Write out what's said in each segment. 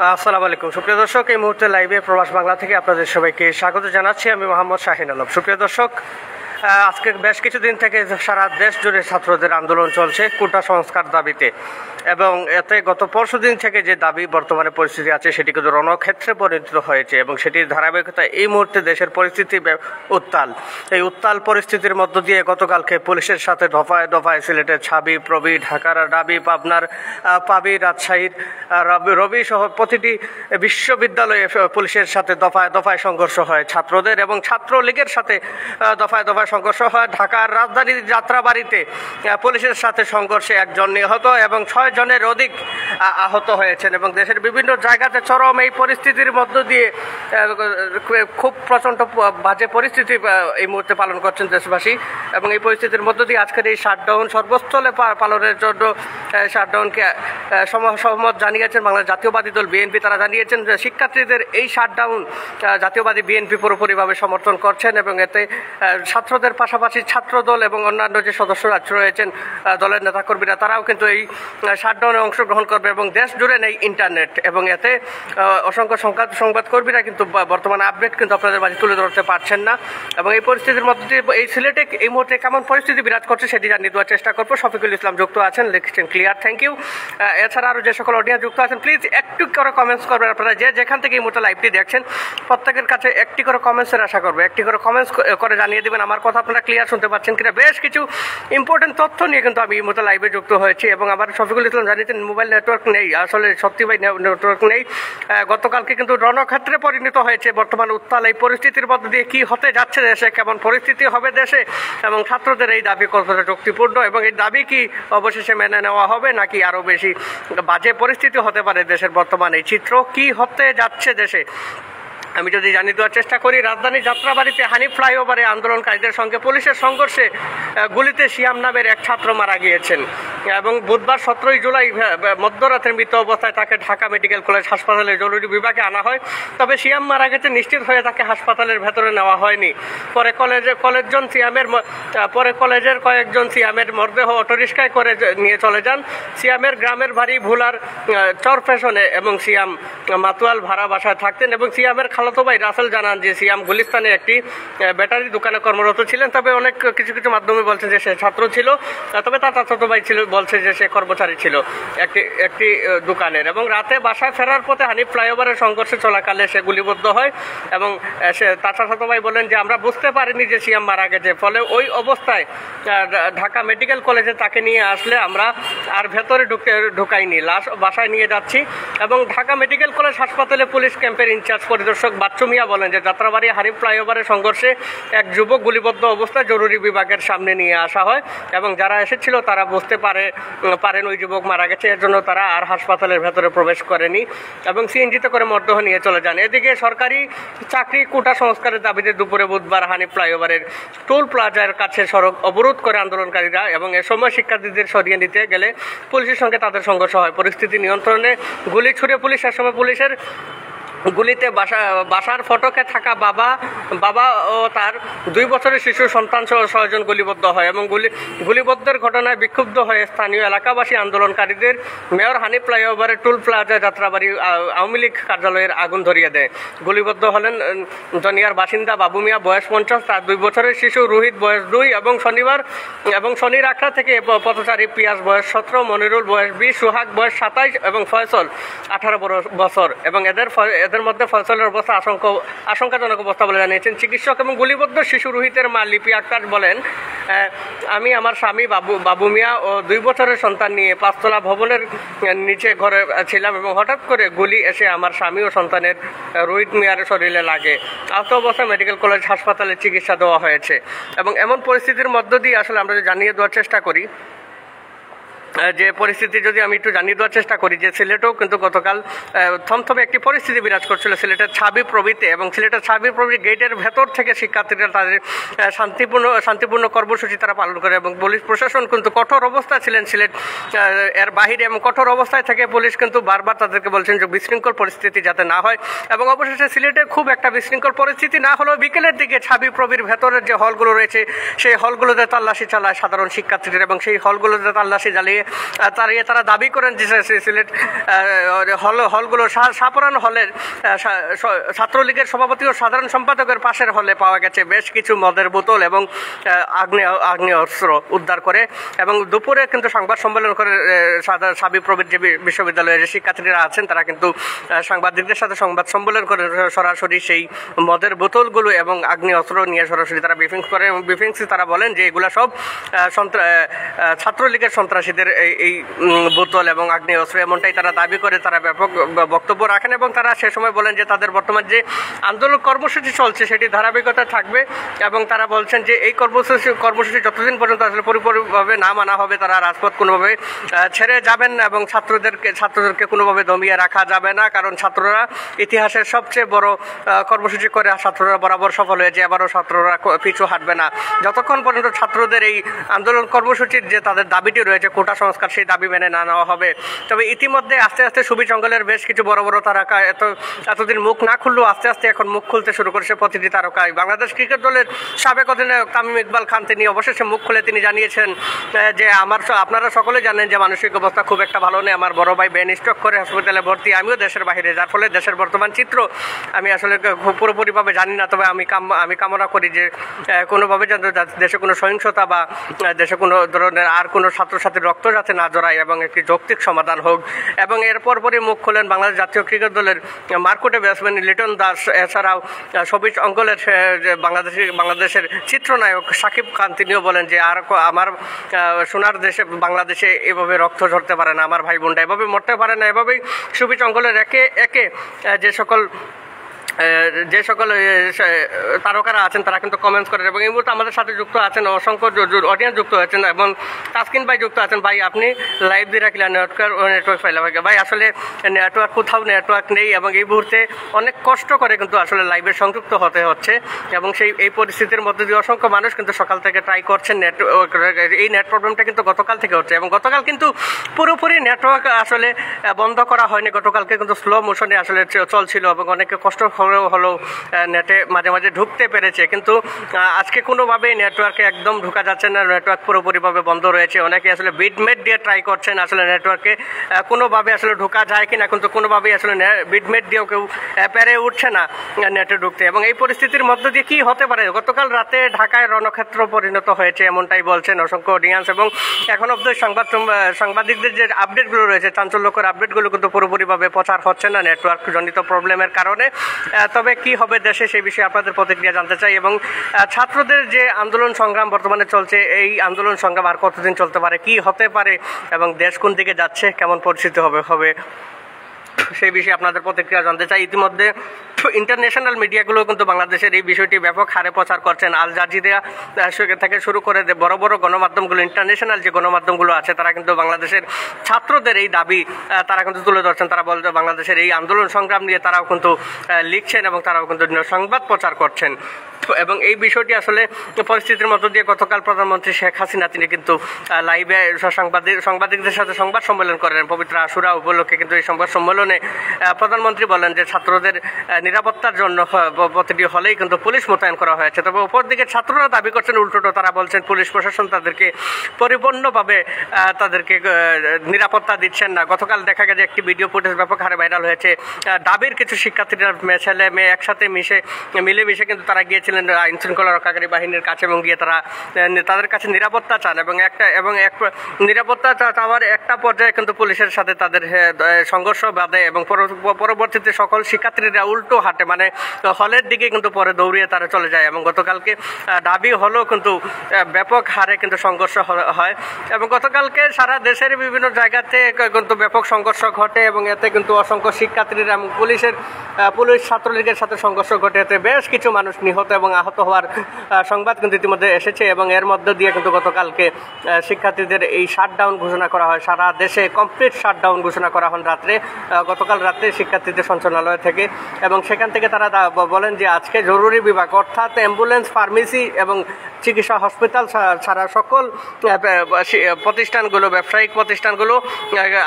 আসসালামু আলাইকুম সুপ্রিয় দর্শক, এই মুহূর্তে লাইভে প্রবাস বাংলা থেকে আপনাদের সবাইকে স্বাগত জানাচ্ছি। আমি মোহাম্মদ শাহিন আলম। সুপ্রিয় দর্শক, আজকে বেশ কিছুদিন থেকে সারা দেশ জুড়ে ছাত্রদের আন্দোলন চলছে কোটা সংস্কার দাবিতে, এবং এতে গত পরশুদিন থেকে যে দাবি বর্তমানে পরিস্থিতি আছে সেটি কিন্তু রণক্ষেত্রে পরিণত হয়েছে, এবং সেটির ধারাবাহিকতা এই মুহূর্তে দেশের পরিস্থিতি উত্তাল। এই উত্তাল পরিস্থিতির মধ্য দিয়ে গতকালকে পুলিশের সাথে দফায় দফায় সিলেটের ছাবি, প্রবি, ঢাকার ডাবি, পাবনার পাবি, রাজশাহীর রবি সহ প্রতিটি বিশ্ববিদ্যালয়ে পুলিশের সাথে দফায় দফায় সংঘর্ষ হয় ছাত্রদের, এবং ছাত্রলীগের সাথে দফায় দফায় সংঘর্ষ হয়। ঢাকার রাজধানীর যাত্রাবাড়িতে পুলিশের সাথে সংঘর্ষে একজন নিহত এবং 6 জনের অধিক আহত হয়েছেন, এবং দেশের বিভিন্ন জায়গাতে চরম এই পরিস্থিতির মধ্য দিয়ে খুব প্রচণ্ড বাজে পরিস্থিতি এই মুহূর্তে পালন করছেন দেশবাসী। এবং এই পরিস্থিতির মধ্য দিয়ে আজকের এই শাটডাউন সর্বস্থলে পালনের জন্য শাটডাউনকে সহমত জানিয়েছেন বাংলাদেশ জাতীয়বাদী দল বিএনপি। তারা জানিয়েছেন যে শিক্ষার্থীদের এই শাটডাউন জাতীয়বাদী বিএনপি পুরোপুরিভাবে সমর্থন করছেন, এবং এতে ছাত্রদের পাশাপাশি ছাত্রদল এবং অন্যান্য যে সদস্যরা রয়েছেন দলের নেতাকর্মীরা, তারাও কিন্তু এই শাটডাউনে অংশগ্রহণ করবে, এবং দেশ জুড়ে নেই ইন্টারনেট। এবং এতে অসংখ্য সংবাদকর্মীরা কিন্তু বর্তমানে আপডেট কিন্তু আপনাদের মাঝে তুলে ধরতে পারছেন না। এবং এই পরিস্থিতির মধ্যে দিয়ে এই সিলেটে এই মুহূর্তে কেমন পরিস্থিতি বিরাজ করছে সেটি জানিয়ে দেওয়ার চেষ্টা করবো। শফিকুল ইসলাম যুক্ত আছেন, লিখছেন ক্লিয়ার, থ্যাংক ইউ। এছাড়া আরও যে সকল অডিয়েন্স যুক্ত আছেন প্লিজ একটু করে কমেন্টস করবেন। আপনারা যেখান থেকে এই মুহূর্তে লাইভটি দেখছেন প্রত্যেকের কাছে একটি করে কমেন্টসের আশা করবো, একটি করে কমেন্টস করে জানিয়ে দেবেন আমার কথা আপনারা ক্লিয়ার শুনতে পাচ্ছেন কিনা। বেশ কিছু ইম্পর্টেন্ট তথ্য নিয়ে কিন্তু আমি এই মুহূর্তে লাইভে যুক্ত হয়েছি, এবং আবার শফিকুল ইসলাম জানিয়েছেন মোবাইল নেটওয়ার্ক নেই। আসলে সত্যি ভাই নেটওয়ার্ক নেই। গতকালকে কিন্তু রণক্ষেত্রে পরিণত হয়েছে বর্তমান উত্তাল এই পরিস্থিতির মধ্যে দিয়ে কি হতে যাচ্ছে দেশে, কেমন পরিস্থিতি হবে দেশে, এবং ছাত্রদের এই দাবি কতটা যুক্তিপূর্ণ, এবং এই দাবি কি অবশেষে মেনে নেওয়া হবে নাকি আরও বেশি বাজে পরিস্থিতি হতে পারে দেশের বর্তমান এই চিত্র কি হতে যাচ্ছে দেশে। আমি যদি জানিয়ে দেওয়ার চেষ্টা করি, রাজধানীর যাত্রাবাড়িতে হানিফ ফ্লাইওভারে আন্দোলনকারীদের সঙ্গে পুলিশের সংঘর্ষে গুলিতে শিয়াম নামের এক ছাত্র মারা গিয়েছেন, এবং বুধবার 17 জুলাই মধ্যরাতের মৃত অবস্থায় তাকে ঢাকা মেডিকেল কলেজ হাসপাতালে জরুরি বিভাগে আনা হয়। তবে শিয়াম মারা গেছে নিশ্চিত হয়ে তাকে হাসপাতালের ভেতরে নেওয়া হয়নি। পরে কলেজের কয়েকজন সিয়ামের মরদেহ অটোরিকশায় করে নিয়ে চলে যান। সিয়ামের গ্রামের বাড়ি ভুলার চরফ্যাশনে, এবং সিয়াম মাতুয়াল ভাড়া বাসায় থাকতেন, এবং সিয়ামের খালাতো ভাই রাসেল জানান যে সিয়াম গুলিস্তানে একটি ব্যাটারি দোকানে কর্মরত ছিলেন। তবে অনেক কিছু মাধ্যমে বলছে যে সে ছাত্র ছিল, তবে তার চাচাতো ভাই বলছে যে সে কর্মচারী ছিল একটি দোকানের। এবং রাতে বাসায় ফেরার পথে হানিফ ফ্লাইওভারের সংঘর্ষে চলাকালে সে গুলিবদ্ধ হয়, এবং তার চাচাতো ভাই বলেন যে আমরা বুঝতে পারিনি যে সিয়াম মারা গেছে, ফলে ওই অবস্থায় ঢাকা মেডিকেল কলেজে তাকে নিয়ে আসলে আমরা আর ভেতরে ঢুকাইনি, লাশ বাসায় নিয়ে যাচ্ছি। এবং ঢাকা মেডিকেল কলেজ হাসপাতালে পুলিশ ক্যাম্পের ইনচার্জ পরিদর্শক বাচ্চু মিয়া বলেন যে যাত্রাবাড়ি হানিফ ফ্লাইওভারের সংঘর্ষে এক যুবক গুলিবদ্ধ অবস্থায় জরুরি বিভাগের সামনে নিয়ে আসা হয়, এবং যারা এসেছিল তারা বুঝতে পারেন ওই যুবক মারা গেছে, এর জন্য তারা আর হাসপাতালের ভেতরে প্রবেশ করেনি, এবং সিএনজিতে করে মরদেহ নিয়ে চলে যান। এদিকে সরকারি চাকরি কোটা সংস্কারের দাবিতে দুপুরে বুধবার হানিফ ফ্লাইওভারের টোল প্লাজার কাছে সড়ক অবরোধ করে আন্দোলনকারীরা, এবং এ সময় শিক্ষার্থীদের সরিয়ে নিতে গেলে পুলিশের সঙ্গে তাদের সংঘর্ষ হয়। পরিস্থিতি নিয়ন্ত্রণে গুলি ছুড়ে পুলিশ, এ সময় পুলিশের গুলিতে বাসার ফটকে থাকা বাবা ও তার 2 বছরের শিশু সন্তান সহ 6 জন গুলিবদ্ধ হয়, এবং গুলিবদ্ধের ঘটনায় বিক্ষুব্ধ হয়ে স্থানীয় এলাকাবাসী আন্দোলনকারীদের মেয়র হানিফ ফ্লাইওভারের টুল প্লাজা যাত্রাবাড়ি আওয়ামী লীগ কার্যালয়ের আগুন ধরিয়ে দেয়। গুলিবদ্ধ হলেন জনিয়ার বাসিন্দা বাবু মিয়া বয়স 50, তার 2 বছরের শিশু রোহিত বয়স 2, এবং শনির আখড়া থেকে পথচারী পিয়াস বয়স 17, মনিরুল বয়স 20, সুহাগ বয়স 27 এবং ফয়সল 18 বছর। এবং এদের মধ্যে ফয়সলের অবস্থা আশঙ্কাজনক অবস্থা বলে জানিয়েছেন চিকিৎসক। এবং গুলিবদ্ধ শিশু রোহিতের মা লিপি আক্তার বলেন, আমি আমার স্বামী বাবু মিয়া ও 2 বছরের সন্তান নিয়ে 5তলা ভবনের নিচে ঘরে ছিলাম, এবং হঠাৎ করে গুলি এসে আমার স্বামী ও সন্তানের রোহিত মিয়ার শরীরে লাগে। আহত অবস্থায় মেডিকেল কলেজ হাসপাতালে চিকিৎসা দেওয়া হয়েছে। এবং এমন পরিস্থিতির মধ্য দিয়ে আসলে আমরা জানিয়ে দেওয়ার চেষ্টা করি যে পরিস্থিতি যদি আমি একটু জানিয়ে দেওয়ার চেষ্টা করি যে সিলেটেও কিন্তু গতকাল থমথমে একটি পরিস্থিতি বিরাজ করছিল সিলেটের ছাবি প্রবীতে, এবং সিলেটের ছাবি প্রবী গেটের ভেতর থেকে শিক্ষার্থীরা তাদের শান্তিপূর্ণ কর্মসূচি তারা পালন করে, এবং পুলিশ প্রশাসন কিন্তু কঠোর অবস্থায় ছিলেন সিলেট এর বাহিরে, এবং কঠোর অবস্থায় থেকে পুলিশ কিন্তু বারবার তাদেরকে বলছেন যে বিশৃঙ্খল পরিস্থিতি যাতে না হয়। এবং অবশেষে সিলেটে খুব একটা বিশৃঙ্খল পরিস্থিতি না হলেও বিকেলের দিকে ছাবি প্রবীর ভেতরের যে হলগুলো রয়েছে সেই হলগুলোতে তল্লাশি চালায় সাধারণ শিক্ষার্থীদের, এবং সেই হলগুলোতে তল্লাশি জ্বালিয়ে তারা দাবি করেন যে সিলেট হলগুলো শাহপরান হলের ছাত্রলীগের সভাপতি ও সাধারণ সম্পাদকের পাশের হলে পাওয়া গেছে বেশ কিছু মদের বোতল এবং আগ্নেয় অস্ত্র উদ্ধার করে। এবং দুপুরে কিন্তু সংবাদ সম্মেলন করে সাবি প্রবীর যে বিশ্ববিদ্যালয়ের যে শিক্ষার্থীরা আছেন তারা কিন্তু সাংবাদিকদের সাথে সংবাদ সম্মেলন করে সরাসরি সেই মদের বোতলগুলো এবং আগ্নেয় অস্ত্র নিয়ে সরাসরি তারা ব্রিফিং করে এবং ব্রিফিংসে তারা বলেন যে এগুলা সব ছাত্রলীগের সন্ত্রাসীদের এই বোতল এবং আগ্নেয় অস্ত্র, এমনটাই তারা দাবি করে তারা ব্যাপক বক্তব্য রাখেন। এবং তারা সে সময় বলেন যে তাদের বর্তমান যে আন্দোলন কর্মসূচি চলছে সেটি ধারাবাহিকতা থাকবে এবং তারা বলছেন যে এই কর্মসূচি যতদিন পর্যন্ত আসলে পরিপূর্ণভাবে না মানা হবে তারা রাজপথ কোনোভাবে ছেড়ে যাবেন না এবং ছাত্রদেরকে কোনোভাবে দমিয়ে রাখা যাবে না, কারণ ছাত্ররা ইতিহাসের সবচেয়ে বড় কর্মসূচি করে ছাত্ররা বরাবর সফল হয়েছে, এবারও ছাত্ররা পিছু হাঁটবে না যতক্ষণ পর্যন্ত ছাত্রদের এই আন্দোলন কর্মসূচির যে তাদের দাবিটি রয়েছে কোটা সংস্কার সেই দাবি মেনে না নেওয়া হবে। তবে ইতিমধ্যে আস্তে আস্তে সুবি জঙ্গলের বেশ কিছু বড় বড় তারকা এতদিন মুখ না খুললেও আস্তে আস্তে এখন মুখ খুলতে শুরু করেছে প্রতিটি তারকাই। বাংলাদেশ ক্রিকেট দলের সাবেক অধিনায়ক তামিম ইকবাল খান তিনি অবশেষে মুখ খুলে তিনি জানিয়েছেন যে আপনারা সকলে জানেন যে মানসিক অবস্থা খুব একটা ভালো নেই, আমার বড় ভাই ব্রেন স্ট্রোক করে হাসপাতালে ভর্তি, আমিও দেশের বাইরে, যার ফলে দেশের বর্তমান চিত্র আমি আসলে পুরোপুরিভাবে জানি না। তবে আমি কামনা করি যে কোনোভাবে যেন দেশে কোনো সহিংসতা বা দেশে কোনো ধরনের আর কোনো ছাত্রছাত্রীর রক্ত যাতে না জড়ায় এবং একটি যৌক্তিক সমাধান হোক। এবং এরপর পরই মুখ খোলেন বাংলাদেশ জাতীয় ক্রিকেট দলের মারকুটে ব্যাটসম্যান লিটন দাস, এছাড়াও সবিজ অঙ্গলের বাংলাদেশের চিত্রনায়ক শাকিব খান, তিনিও বলেন যে আমার সোনার দেশে বাংলাদেশে এভাবে রক্ত ঝরতে পারে না, আমার ভাই বোনটা এভাবে মরতে পারে না। এভাবেই সবিজ অঙ্গলের একে একে যে সকল তারকারা আছেন তারা কিন্তু কমেন্টস করেন এবং এই মুহূর্তে আমাদের সাথে যুক্ত আছেন অসংখ্য অডিয়েন্স যুক্ত হয়েছেন এবং তাসকিন ভাই যুক্ত আছেন। ভাই আপনি লাইভ দিয়ে রাখলেন নেটওয়ার্ক পাইলে ভাই আসলে নেটওয়ার্ক কোথাও নেটওয়ার্ক নেই এবং এই মুহূর্তে অনেক কষ্ট করে কিন্তু আসলে লাইভে সংযুক্ত হতে হচ্ছে এবং এই পরিস্থিতির মধ্যে দিয়ে অসংখ্য মানুষ কিন্তু সকাল থেকে ট্রাই করছেন এই নেট প্রবলেমটা কিন্তু গতকাল থেকে হচ্ছে এবং গতকাল কিন্তু পুরোপুরি নেটওয়ার্ক আসলে বন্ধ করা হয়নি, গতকালকে কিন্তু স্লো মোশনে আসলে চলছিল এবং অনেকে কষ্ট হলো নেটে মাঝে মাঝে ঢুকতে পেরেছে, কিন্তু আজকে কোনোভাবেই নেটওয়ার্কে একদম ঢোকা যাচ্ছে না, নেটওয়ার্ক পুরোপুরিভাবে বন্ধ রয়েছে। অনেকে আসলে বিটমেট দিয়ে ট্রাই করছেন আসলে নেটওয়ার্কে কোনোভাবে আসলে ঢোকা যায় কিনা, কিন্তু কোনোভাবেই আসলে বিটমেট দিয়েও কেউ পেরে উঠছে না নেটে ঢুকতে। এবং এই পরিস্থিতির মধ্য দিয়ে কি হতে পারে, গতকাল রাতে ঢাকায় রণক্ষেত্র পরিণত হয়েছে এমনটাই বলছেন অসংখ্য অডিয়েন্স এবং এখন অব্দি সাংবাদিকদের যে আপডেটগুলো রয়েছে চাঞ্চল্যকর আপডেটগুলো কিন্তু পুরোপুরিভাবে প্রচার হচ্ছে না নেটওয়ার্ক জনিত প্রবলেমের কারণে। তবে কি হবে দেশে সেই বিষয়ে আপনাদের প্রতিক্রিয়া জানতে চাই এবং ছাত্রদের যে আন্দোলন সংগ্রাম বর্তমানে চলছে এই আন্দোলন সংগ্রাম আর কতদিন চলতে পারে, কি হতে পারে এবং দেশ কোন দিকে যাচ্ছে, কেমন পরিস্থিতি হবে সেই বিষয়ে আপনাদের প্রতিক্রিয়া জানতে চাই। ইতিমধ্যে ইন্টারন্যাশনাল মিডিয়াগুলো কিন্তু বাংলাদেশের এই বিষয়টি ব্যাপক হারে প্রচার করছেন। আল জাজিরা থেকে শুরু করে বড় বড় গণমাধ্যমগুলো, ইন্টারন্যাশনাল যে গণমাধ্যমগুলো আছে তারা কিন্তু বাংলাদেশের ছাত্রদের এই দাবি তারা কিন্তু তুলে ধরছেন। তারা বলছে বাংলাদেশের এই আন্দোলন সংগ্রাম নিয়ে তারাও কিন্তু লিখছেন এবং তারাও কিন্তু সংবাদ প্রচার করছেন এবং এই বিষয়টি আসলে পরিস্থিতির মধ্য দিয়ে গতকাল প্রধানমন্ত্রী শেখ হাসিনা তিনি কিন্তু লাইভে সাংবাদিকদের সাথে সংবাদ সম্মেলন করেন পবিত্র আশুরা উপলক্ষে। কিন্তু এই সংবাদ সম্মেলনে প্রধানমন্ত্রী বলেন যে ছাত্রদের নিরাপত্তার জন্য প্রতিটি হলেই কিন্তু পুলিশ মোতায়েন করা হয়েছে। তবে অপরদিকে ছাত্ররা দাবি করছেন উল্টোটো, তারা বলছেন পুলিশ প্রশাসন তাদেরকে পরিপূর্ণভাবে তাদেরকে নিরাপত্তা দিচ্ছেন না। গতকাল দেখা গেছে একটি ভিডিও ফুটেজ ব্যাপক হারে ভাইরাল হয়েছে, ডাবির কিছু শিক্ষার্থীরা ছেলে মেয়ে একসাথে মিলেমিশে কিন্তু তারা গিয়েছিলেন আইন শৃঙ্খলা রক্ষাকারী বাহিনীর কাছে এবং গিয়ে তাদের কাছে নিরাপত্তা চান এবং নিরাপত্তা চাওয়ার একটা পর্যায়ে কিন্তু পুলিশের সাথে তাদের সংঘর্ষ বাধে এবং পরবর্তীতে সকল শিক্ষার্থীরা উল্টো হাঁটে, মানে হলের দিকে কিন্তু পরে দৌড়িয়ে তারা চলে যায় এবং গতকালকে দাবি হলেও কিন্তু ব্যাপক হারে কিন্তু সংঘর্ষ হয় এবং গতকালকে সারা দেশের বিভিন্ন জায়গাতে কিন্তু ব্যাপক সংঘর্ষ ঘটে এবং এতে কিন্তু অসংখ্য শিক্ষার্থীরা এবং পুলিশ ছাত্রলীগের সাথে সংঘর্ষ ঘটে, এতে বেশ কিছু মানুষ নিহত এবং আহত হওয়ার সংবাদ কিন্তু ইতিমধ্যে এসেছে এবং এর মধ্য দিয়ে কিন্তু গতকালকে শিক্ষার্থীদের এই শাটডাউন ঘোষণা করা হয়, সারা দেশে কমপ্লিট শাটডাউন ঘোষণা করা হয় গতকাল রাত্রে শিক্ষার্থীদের সঞ্চালনালয় থেকে এবং সেখান থেকে তারা বলেন যে আজকে জরুরি বিভাগ অর্থাৎ অ্যাম্বুলেন্স, ফার্মেসি এবং চিকিৎসা হসপিটাল ছাড়া সকল প্রতিষ্ঠানগুলো, ব্যবসায়িক প্রতিষ্ঠানগুলো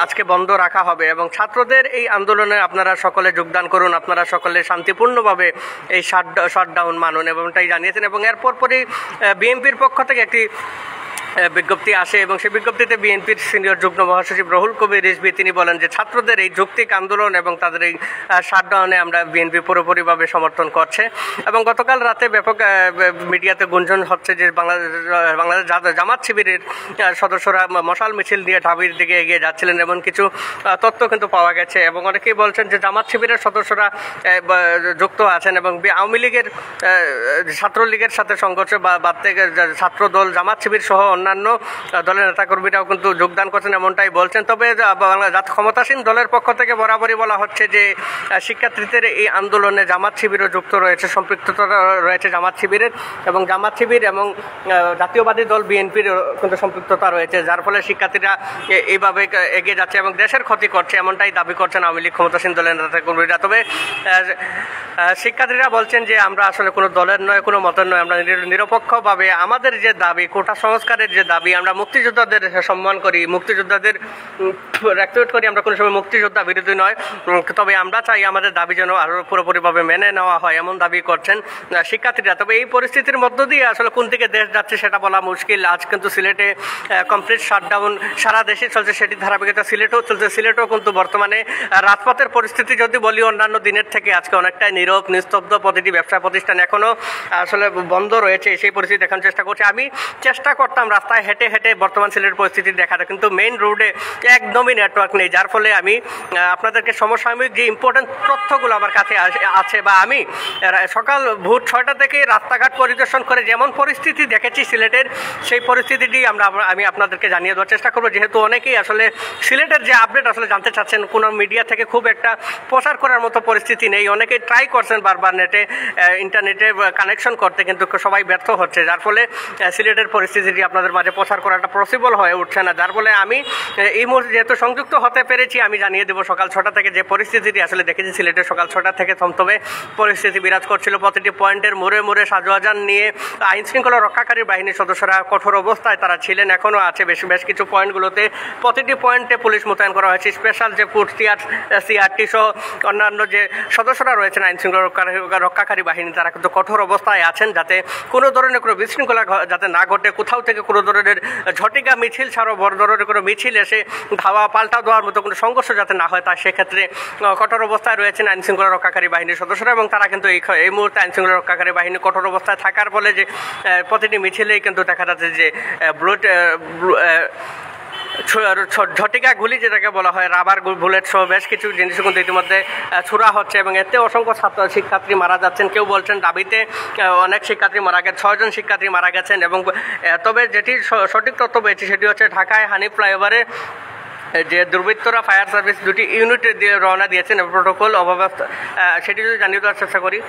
আজকে বন্ধ রাখা হবে এবং ছাত্রদের এই আন্দোলনে আপনারা সকলে যোগদান করুন, আপনারা সকলে শান্তিপূর্ণভাবে এই শাটডাউন মানুন এমনটাই জানিয়েছেন। এবং এরপরই বিএনপির পক্ষ থেকে একটি বিজ্ঞপ্তি আসে এবং সেই বিজ্ঞপ্তিতে বিএনপির সিনিয়র যুগ্ম মহাসচিব রুহুল কবির রিজভী তিনি বলেন যে ছাত্রদের এই যৌক্তিক আন্দোলন এবং তাদের এই শাটডাউনে আমরা বিএনপি পুরোপুরিভাবে সমর্থন করছে। এবং গতকাল রাতে ব্যাপক মিডিয়াতে গুঞ্জন হচ্ছে যে বাংলাদেশ জামাত শিবিরের সদস্যরা মশাল মিছিল দিয়ে ঢাবির দিকে এগিয়ে যাচ্ছিলেন এমন কিছু তথ্য কিন্তু পাওয়া গেছে এবং অনেকেই বলছেন যে জামাত শিবিরের সদস্যরা যুক্ত আছেন এবং আওয়ামী লীগের ছাত্রলীগের সাথে সংঘর্ষ বাদ থেকে ছাত্র দল জামাত শিবির সহ অন্যান্য দলের নেতাকর্মীরাও কিন্তু যোগদান করছেন এমনটাই বলছেন। তবে ক্ষমতাসীন দলের পক্ষ থেকে বরাবরই বলা হচ্ছে যে শিক্ষার্থীদের এই আন্দোলনে জামাত শিবিরও যুক্ত রয়েছে, সম্পৃক্ততা রয়েছে জামাত শিবিরের এবং জামাত শিবির এবং জাতীয়বাদী দল বিএনপির কিন্তু সম্পৃক্ততা রয়েছে, যার ফলে শিক্ষার্থীরা এইভাবে এগিয়ে যাচ্ছে এবং দেশের ক্ষতি করছে এমনটাই দাবি করছেন আওয়ামী লীগ ক্ষমতাসীন দলের নেতাকর্মীরা। তবে শিক্ষার্থীরা বলছেন যে আমরা আসলে কোনো দলের নয়, কোনো মতের নয়, আমরা নিরপেক্ষভাবে আমাদের যে দাবি কোটা সংস্কারের যে দাবি, আমরা মুক্তিযোদ্ধাদের সম্মান করি, মুক্তিযোদ্ধাদের রেসপেক্ট করি, আমরা কোনো সময় মুক্তিযোদ্ধা বিরোধী নয়, তবে আমরা চাই আমাদের দাবি যেন আরও পুরোপুরিভাবে মেনে নেওয়া হয় এমন দাবি করছেন শিক্ষার্থীরা। তবে এই পরিস্থিতির মধ্য দিয়ে আসলে কোন দিকে দেশ যাচ্ছে সেটা বলা মুশকিল। আজ কিন্তু সিলেটে কমপ্লিট শাটডাউন সারা দেশে চলছে, সেটি ধারাবাহিকতা সিলেটেও চলছে। সিলেটেও কিন্তু বর্তমানে রাজপথের পরিস্থিতি যদি বলি অন্যান্য দিনের থেকে আজকে অনেকটাই নীরব নিস্তব্ধ, প্রতিটি ব্যবসা প্রতিষ্ঠান এখনও আসলে বন্ধ রয়েছে। সেই পরিস্থিতি দেখানোর চেষ্টা করছি। আমি চেষ্টা করতাম রাস্তায় হেঁটে হেঁটে বর্তমান সিলেটের পরিস্থিতি দেখাতে, কিন্তু মেইন রোডে একদমই নেটওয়ার্ক নেই, যার ফলে আমি আপনাদেরকে সমসাময়িক যে ইম্পর্টেন্ট তথ্যগুলো আমার কাছে আছে বা আমি সকাল ভোর 6টা থেকে রাস্তাঘাট পরিদর্শন করে যেমন পরিস্থিতি দেখেছি সিলেটের, সেই পরিস্থিতিটি আমি আপনাদেরকে জানিয়ে দেওয়ার চেষ্টা করবো। যেহেতু অনেকেই আসলে সিলেটের যে আপডেট আসলে জানতে চাচ্ছেন, কোনো মিডিয়া থেকে খুব একটা প্রচার করার মতো পরিস্থিতি নেই। অনেকেই ট্রাই করছেন বারবার ইন্টারনেটে কানেকশন করতে, কিন্তু সবাই ব্যর্থ হচ্ছে, যার ফলে সিলেটের পরিস্থিতিটি আপনাদের মাঝে প্রচার করাটা পসিবল হয়ে উঠছে না। যার ফলে আমি এই মুহূর্তে যেহেতু সংযুক্ত হতে পেরেছি, আমি জানিয়ে দেবো সকাল 6টা থেকে যে পরিস্থিতিটি আসলে দেখেছি সিলেটের সকাল 6টা থেকে থমথমে পরিস্থিতি বিরাজ করছিল। প্রতিটি পয়েন্টের মোড়ে মোড়ে সাজোয়াজান নিয়ে আইন শৃঙ্খলা রক্ষাকারী বাহিনীর সদস্যরা কঠোর অবস্থায় তারা ছিলেন, এখনও আছে বেশ কিছু পয়েন্টগুলোতে। প্রতিটি পয়েন্টে পুলিশ মোতায়েন করা হয়েছে, স্পেশাল যে সিআরটি সহ অন্যান্য যে সদস্যরা রয়েছেন আইন শৃঙ্খলা রক্ষাকারী বাহিনী, তারা কিন্তু কঠোর অবস্থায় আছেন যাতে কোনো ধরনের কোনো বিশৃঙ্খলা যাতে না ঘটে, কোথাও থেকে কোনো ধরনের ঝটিকা মিছিল ছাড়াও বড় ধরনের কোনো মিছিল এসে ধাওয়া পাল্টা দেওয়ার মতো কোনো সংঘর্ষ যাতে না হয়, তার সেক্ষেত্রে কঠোর অবস্থায় রয়েছেন আইন শৃঙ্খলা রক্ষাকারী বাহিনীর সদস্যরা। এবং তারা কিন্তু এই মুহূর্তে আইন শৃঙ্খলা রক্ষাকারী বাহিনী কঠোর অবস্থায় থাকার ফলে যে প্রতিটি মিছিলেই কিন্তু দেখা যাচ্ছে যে ঝটিকা গুলি যেটাকে বলা হয়, রাবার বুলেট সহ বেশ কিছু জিনিস কিন্তু ইতিমধ্যে ছোড়া হচ্ছে এবং এতে অসংখ্য শিক্ষার্থী মারা যাচ্ছেন। কেউ বলছেন দাবিতে অনেক শিক্ষার্থী মারা গেছে, 6 জন শিক্ষার্থী মারা গেছেন। এবং তবে যেটি সঠিক তথ্য পেয়েছি সেটি হচ্ছে ঢাকায় হানিফ ফ্লাইওভারে যে দুর্বৃত্তরা ফায়ার সার্ভিস 2টি ইউনিট দিয়ে রওনা দিয়েছেন প্রোটোকল অভাবে, সেটি যদি জানিয়ে দেওয়ার চেষ্টা করি।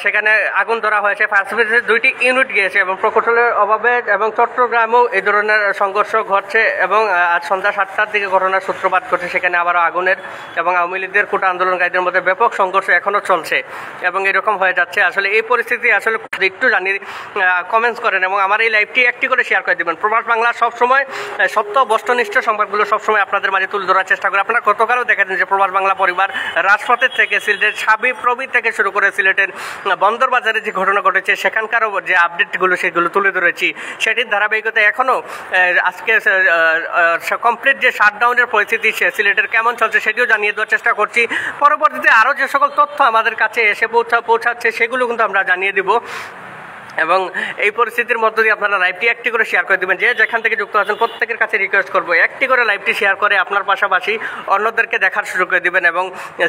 সেখানে আগুন ধরা হয়েছে, ফায়ার সার্ভিসের 2টি ইউনিট গিয়েছে এবং প্রকৌশলের অভাবে এবং চট্টগ্রামেও এই ধরনের সংঘর্ষ ঘটছে এবং আজ সন্ধ্যা 7টার দিকে ঘটনার সূত্রপাত ঘটছে। সেখানে আবারও আগুনের এবং আওয়ামী লীগের কোটা আন্দোলনকারীদের মধ্যে ব্যাপক সংঘর্ষ এখনও চলছে এবং এরকম হয়ে যাচ্ছে। আসলে এই পরিস্থিতি আসলে একটু জানিয়ে কমেন্টস করেন এবং আমার এই লাইভটি একটি করে শেয়ার করে দেবেন। প্রবাস বাংলা সবসময় সত্য বস্তুনিষ্ঠ সংবাদগুলো সবসময় আপনাদের মাঝে তুলে ধরার চেষ্টা করে। আপনারা গতকালও দেখেছেন যে প্রবাস বাংলা পরিবার রাজপথের থেকে সিলেটের সাবিপ্রবি থেকে শুরু করে সিলেটের বন্দরবাজারে যে ঘটনা ঘটেছে সেখানকারও যে আপডেটগুলো সেগুলো তুলে ধরেছি। সেটির ধারাবাহিকতা এখনও আজকে কমপ্লিট যে শাটডাউনের পরিস্থিতি সিলেটের কেমন চলছে সেটিও জানিয়ে দেওয়ার চেষ্টা করছি। পরবর্তীতে আরও যে সকল তথ্য আমাদের কাছে এসে পৌঁছাচ্ছে সেগুলো কিন্তু আমরা জানিয়ে দেব। এবং এই পরিস্থিতির মধ্য দিয়ে আপনারা লাইভটি একটি করে শেয়ার করে দেবেন। যে যেখান থেকে যুক্ত আছেন প্রত্যেকের কাছে রিকোয়েস্ট করবো একটি করে লাইভটি শেয়ার করে আপনার পাশাপাশি অন্যদেরকে দেখার সুযোগ করে দেবেন। এবং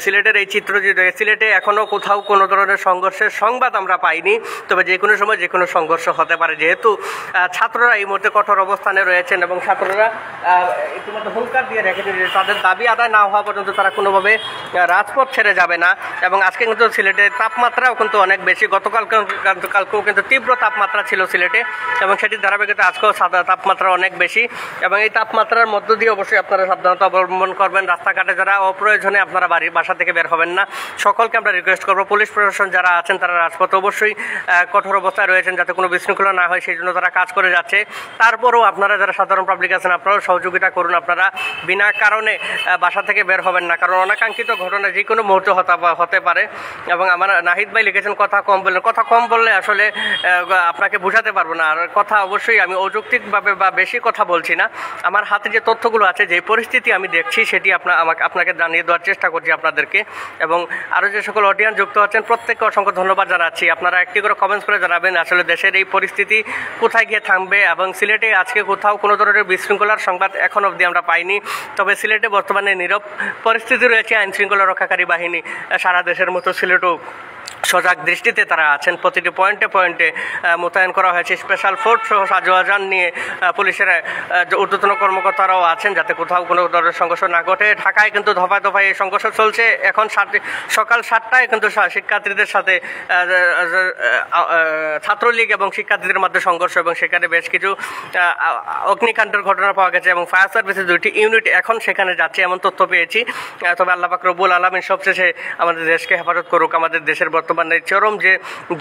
সিলেটের এই চিত্র যে সিলেটে এখনও কোথাও কোনো ধরনের সংঘর্ষের সংবাদ আমরা পাইনি, তবে যে কোনো সময় যে কোনো সংঘর্ষ হতে পারে। যেহেতু ছাত্ররা এই মুহূর্তে কঠোর অবস্থানে রয়েছেন এবং ছাত্ররা ইতিমধ্যে হুঙ্কার দিয়ে রেখেছেন যে তাদের দাবি আদায় না হওয়া পর্যন্ত তারা কোনোভাবে রাজপথ ছেড়ে যাবে না। এবং আজকে কিন্তু সিলেটের তাপমাত্রাও কিন্তু অনেক বেশি, গতকালকেও কিন্তু তীব্র তাপমাত্রা ছিল সিলেটে এবং সেটির ধারাবাহিকতা আজকেও তাপমাত্রা অনেক বেশি। এবং এই তাপমাত্রার মধ্য দিয়ে অবশ্যই আপনারা সাবধানতা অবলম্বন করবেন। রাস্তাঘাটে যারা অপ্রয়োজনে আপনারা বাসা থেকে বের হবেন না, সকলকে আমরা রিকোয়েস্ট করবো। পুলিশ প্রশাসন যারা আছেন তারা রাজপথে অবশ্যই কঠোর অবস্থায় রয়েছেন যাতে কোনো বিশৃঙ্খলা না হয়, সেই জন্য তারা কাজ করে যাচ্ছে। তারপরেও আপনারা যারা সাধারণ পাবলিক আছেন আপনারাও সহযোগিতা করুন। আপনারা বিনা কারণে বাসা থেকে বের হবেন না, কারণ অনাকাঙ্ক্ষিত ঘটনা যে কোনো মুহূর্তে হতে পারে। এবং আমার নাহিদ ভাই লিখেছেন কথা কম বললেন, কথা কম বললে আসলে আপনাকে বোঝাতে পারবো না। আর কথা অবশ্যই আমি অযৌক্তিকভাবে বা বেশি কথা বলছি না, আমার হাতে যে তথ্যগুলো আছে, যে পরিস্থিতি আমি দেখছি সেটি আপনাকে জানিয়ে দেওয়ার চেষ্টা করছি আপনাদেরকে। এবং আরও যে সকল অডিয়েন্স যুক্ত হচ্ছেন প্রত্যেককে অসংখ্য ধন্যবাদ জানাচ্ছি। আপনারা একটি করে কমেন্টস করে জানাবেন আসলে দেশের এই পরিস্থিতি কোথায় গিয়ে থামবে, এবং সিলেটে আজকে কোথাও কোনো ধরনের বিশৃঙ্খলার সংবাদ এখন অবধি আমরা পাইনি। তবে সিলেটে বর্তমানে নীরব পরিস্থিতি রয়েছে, আইন শৃঙ্খলা রক্ষাকারী বাহিনী সারা দেশের মতো সিলেটও সজাগ দৃষ্টিতে তারা আছেন। প্রতিটি পয়েন্টে পয়েন্টে মোতায়েন করা হয়েছে স্পেশাল ফোর্স সহ সাজোয়াজান নিয়ে পুলিশের ঊর্ধ্বতন কর্মকর্তারাও আছেন, যাতে কোথাও কোনো ধরনের সংঘর্ষ না ঘটে। ঢাকায় কিন্তু দফায় দফায় এই সংঘর্ষ চলছে। এখন সকাল 7টায় কিন্তু শিক্ষার্থীদের সাথে ছাত্রলীগ এবং শিক্ষার্থীদের মধ্যে সংঘর্ষ, এবং সেখানে বেশ কিছু অগ্নিকাণ্ডের ঘটনা পাওয়া গেছে, এবং ফায়ার সার্ভিসের 2টি ইউনিট এখন সেখানে যাচ্ছে এমন তথ্য পেয়েছি। তবে আল্লাহ পাক রব্বুল আলামিন সবশেষে আমাদের দেশকে হেফাজত করুক। আমাদের দেশের বর্তমানে চরম যে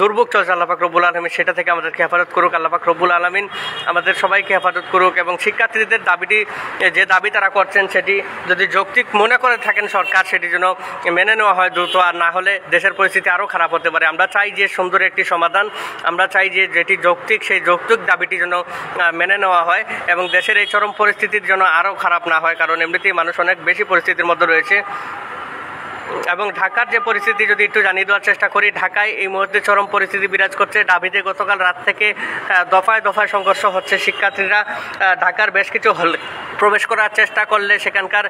দুর্ভোগ চলছে, আল্লাহ পাক রব্বুল আলামিন সেটা থেকে আমাদেরকে হেফাজত করুক। আল্লাহ পাক রব্বুল আলামিন আমাদের সবাইকে হেফাজত করুক। এবং শিক্ষার্থীদের যে দাবি তারা করছেন সেটি যদি যৌক্তিক মনে করে থাকেন সরকার, সেটি যেন মেনে নেওয়া হয় দ্রুত, আর না হলে দেশের পরিস্থিতি আরও খারাপ হতে পারে। আমরা চাই যে সুন্দর একটি সমাধান, আমরা চাই যে যেটি যৌক্তিক সেই যৌক্তিক দাবিটি যেন মেনে নেওয়া হয়, এবং দেশের এই চরম পরিস্থিতির জন্য আরও খারাপ না হয়, কারণ এমনিতেই মানুষ অনেক বেশি পরিস্থিতির মধ্যে রয়েছে। এবং ঢাকার যে পরিস্থিতি যদি একটু জানিয়ে দেওয়ার চেষ্টা করি, ঢাকায় এই মুহূর্তে চরম পরিস্থিতি বিরাজ করছে। ডাভিতে গতকাল রাত থেকে দফায় দফায় সংঘর্ষ হচ্ছে। শিক্ষার্থীরা ঢাকার বেশ কিছু হল প্রবেশ করার চেষ্টা করলে সেখানকার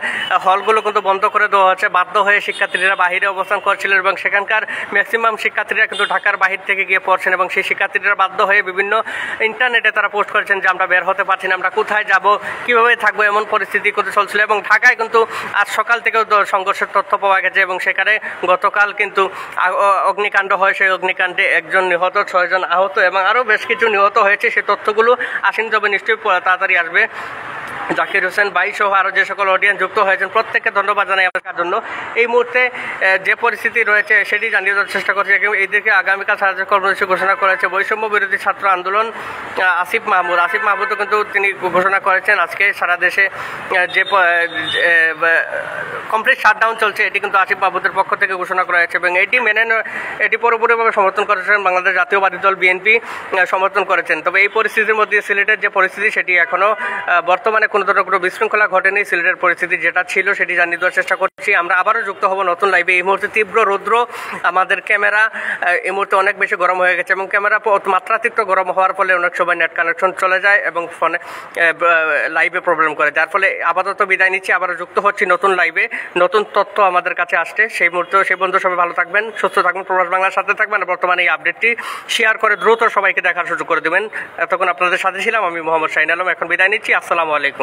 হলগুলো কিন্তু বন্ধ করে দেওয়া হচ্ছে। বাধ্য হয়ে শিক্ষার্থীরা বাহিরে অবস্থান করছিলেন, এবং সেখানকার ম্যাক্সিমাম শিক্ষার্থীরা কিন্তু ঢাকার বাহির থেকে গিয়ে পড়ছেন, এবং সেই শিক্ষার্থীরা বাধ্য হয়ে বিভিন্ন ইন্টারনেটে তারা পোস্ট করেছেন যে আমরা বের হতে পারছি না, আমরা কোথায় যাব, কীভাবে থাকবো, এমন পরিস্থিতি কিন্তু চলছিল। এবং ঢাকায় কিন্তু আজ সকাল থেকেও সংঘর্ষের তথ্য পাওয়া গেছে, এবং সেখানে গতকাল কিন্তু অগ্নিকাণ্ড হয়। সেই অগ্নিকাণ্ডে 1 জন নিহত, 6 জন আহত, এবং আরও বেশ কিছু নিহত হয়েছে। সেই তথ্যগুলো আসেন তবে নিশ্চয়ই তাড়াতাড়ি আসবে। জাকির হোসেন ভাই সহ আরও যে সকল অডিয়েন্স যুক্ত হয়েছেন প্রত্যেককে ধন্যবাদ জানাই আপনার জন্য। এই মুহূর্তে যে পরিস্থিতি রয়েছে সেটি জানিয়ে দেওয়ার চেষ্টা করছি। এইদিকে আগামীকাল সারা কর্মসূচি ঘোষণা করেছে বৈষম্য বিরোধী ছাত্র আন্দোলন আসিফ মাহমুদও কিন্তু তিনি ঘোষণা করেছেন আজকে সারা দেশে যে কমপ্লিট শাটডাউন চলছে, এটি কিন্তু আসিফ মাহমুদের পক্ষ থেকে ঘোষণা করা হয়েছে, এবং এটি পুরোপুরিভাবে সমর্থন করেছেন বাংলাদেশ জাতীয়বাদী দল বিএনপি সমর্থন করেছেন। তবে এই পরিস্থিতির মধ্যে সিলেটের যে পরিস্থিতি সেটি এখনও বর্তমানে কোনো ধরনের কোনো বিশৃঙ্খলা ঘটেনি। সিলেটের পরিস্থিতি যেটা ছিল সেটি জানিয়ে দেওয়ার চেষ্টা করছি। আমরা আবারও যুক্ত হব নতুন লাইভে। এই মুহূর্তে তীব্র রৌদ্র, আমাদের ক্যামেরা এই মুহূর্তে অনেক বেশি গরম হয়ে গেছে, এবং ক্যামেরা মাত্রাতিরিক্ত গরম হওয়ার ফলে অনেক সময় নেট কানেকশন চলে যায় এবং ফোনে লাইভে প্রবলেম করে, যার ফলে আপাতত বিদায় নিচ্ছি। আবারও যুক্ত হচ্ছি নতুন লাইভে। নতুন তথ্য আমাদের কাছে আসছে, সেই বন্ধু সবাই ভালো থাকবেন, সুস্থ থাকবেন, প্রবাস বাংলার সাথে থাকবেন। বর্তমানে এই আপডেটটি শেয়ার করে দ্রুত সবাইকে দেখার সুযোগ করে দেবেন। এতক্ষণ আপনাদের সাথে ছিলাম আমি মোহাম্মদ শাহিন আলম। এখন বিদায় নিচ্ছি। আসসালামু আলাইকুম।